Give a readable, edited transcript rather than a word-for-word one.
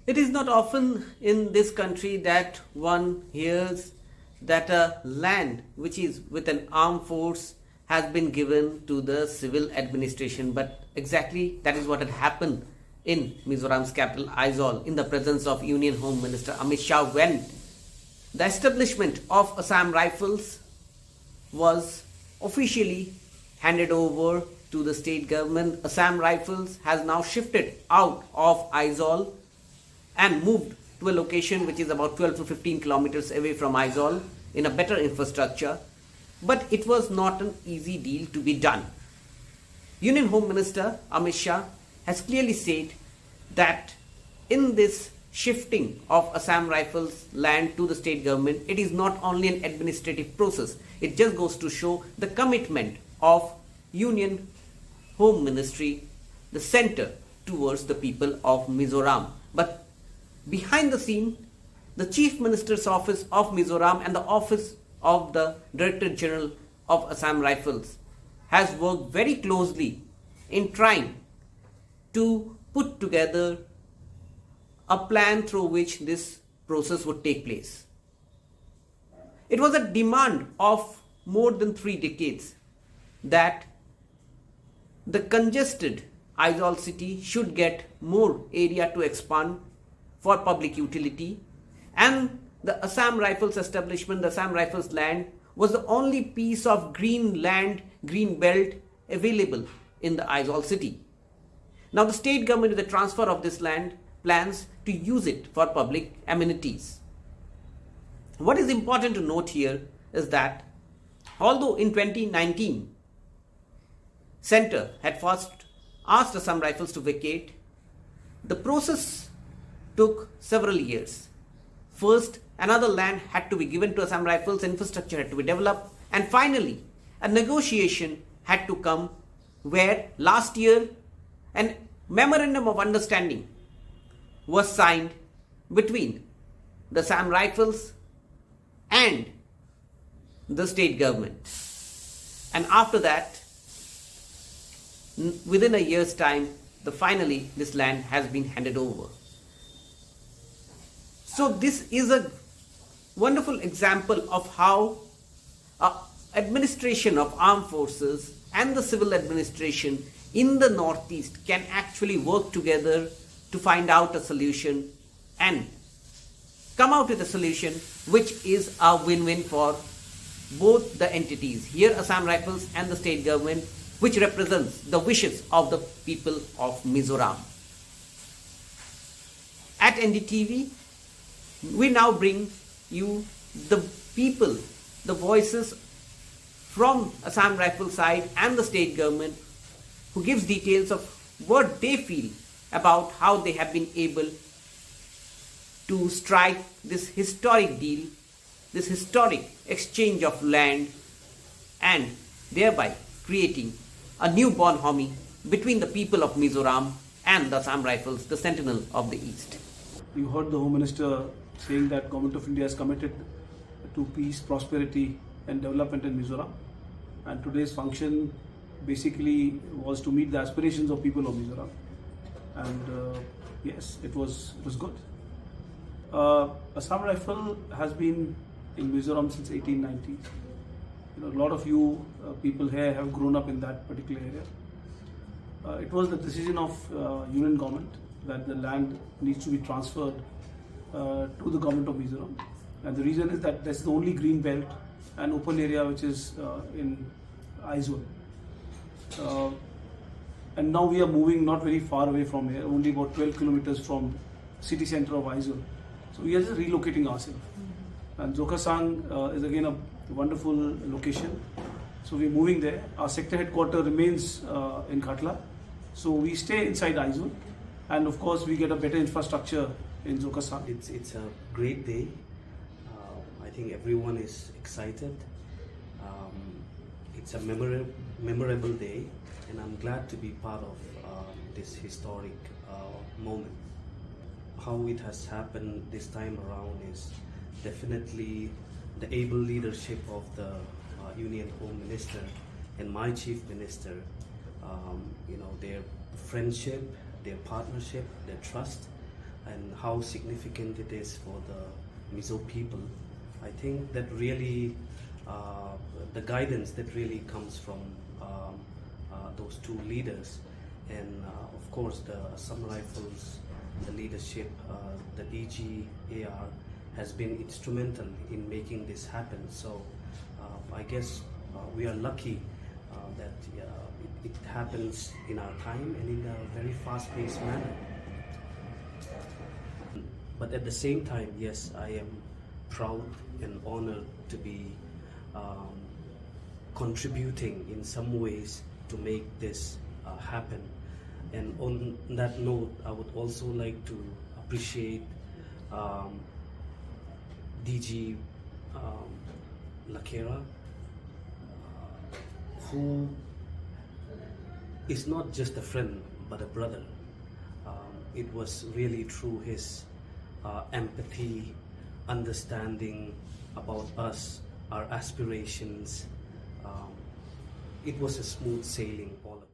It is not often in this country that one hears that a land which is with an armed force has been given to the civil administration, but exactly that is what had happened in Mizoram's capital Aizawl in the presence of Union Home Minister Amit Shah when the establishment of Assam Rifles was officially handed over to the state government. Assam Rifles has now shifted out of Aizawl and moved to a location which is about 12 to 15 kilometers away from Aizawl in a better infrastructure. But it was not an easy deal to be done. Union Home Minister Amit Shah has clearly said that in this shifting of Assam Rifles land to the state government, it is not only an administrative process. It just goes to show the commitment of Union Home Ministry, the center, towards the people of Mizoram. But behind the scene, the Chief Minister's Office of Mizoram and the Office of the Director General of Assam Rifles has worked very closely in trying to put together a plan through which this process would take place. It was a demand of more than 3 decades that the congested Aizawl city should get more area to expand for public utility, and the Assam Rifles establishment, the Assam Rifles land, was the only piece of green land, green belt available in the Aizawl city. Now the state government, with the transfer of this land, plans to use it for public amenities. What is important to note here is that although in 2019, Centre had first asked Assam Rifles to vacate, the process took several years. First, another land had to be given to Assam Rifles, infrastructure had to be developed, and finally, a negotiation had to come where last year an memorandum of understanding was signed between the Assam Rifles and the state government. And after that, within a year's time, finally this land has been handed over. So this is a wonderful example of how administration of armed forces and the civil administration in the Northeast can actually work together to find out a solution and come out with a solution which is a win-win for both the entities, here Assam Rifles and the state government, which represents the wishes of the people of Mizoram. At NDTV, we now bring you the people, the voices from Assam Rifle side and the state government, who gives details of what they feel about how they have been able to strike this historic deal, this historic exchange of land, and thereby creating a newborn harmony between the people of Mizoram and the Assam Rifles, the Sentinel of the East. You heard the Home Minister saying that Government of India is committed to peace, prosperity and development in Mizoram, and today's function basically was to meet the aspirations of people of Mizoram, and yes, it was good. Assam Rifle has been in Mizoram since 1890. A lot of you people here have grown up in that particular area. It was the decision of Union government that the land needs to be transferred to the government of Mizoram, and the reason is that that's the only green belt and open area which is in Aizawl. And now we are moving not very far away from here, only about 12 kilometers from city center of Aizawl. So we are just relocating ourselves. And Zokasang is again a wonderful location. So we're moving there. Our sector headquarters remains in Khatla. So we stay inside Aizawl, and of course we get a better infrastructure in Zokasang. It's a great day. I think everyone is excited. It's a memorable day, and I'm glad to be part of this historic moment. How it has happened this time around is definitely the able leadership of the Union Home Minister and my Chief Minister. Their friendship, their partnership, their trust and how significant it is for the Mizo people. I think that really the guidance that really comes from those two leaders, and of course the Assam Rifles, the leadership, the DGAR has been instrumental in making this happen. So I guess we are lucky that it happens in our time and in a very fast-paced manner. But at the same time, yes, I am proud and honored to be contributing in some ways to make this happen. And on that note, I would also like to appreciate DG Lakera, who is not just a friend but a brother. It was really through his empathy, understanding about us, our aspirations. It was a smooth sailing all across.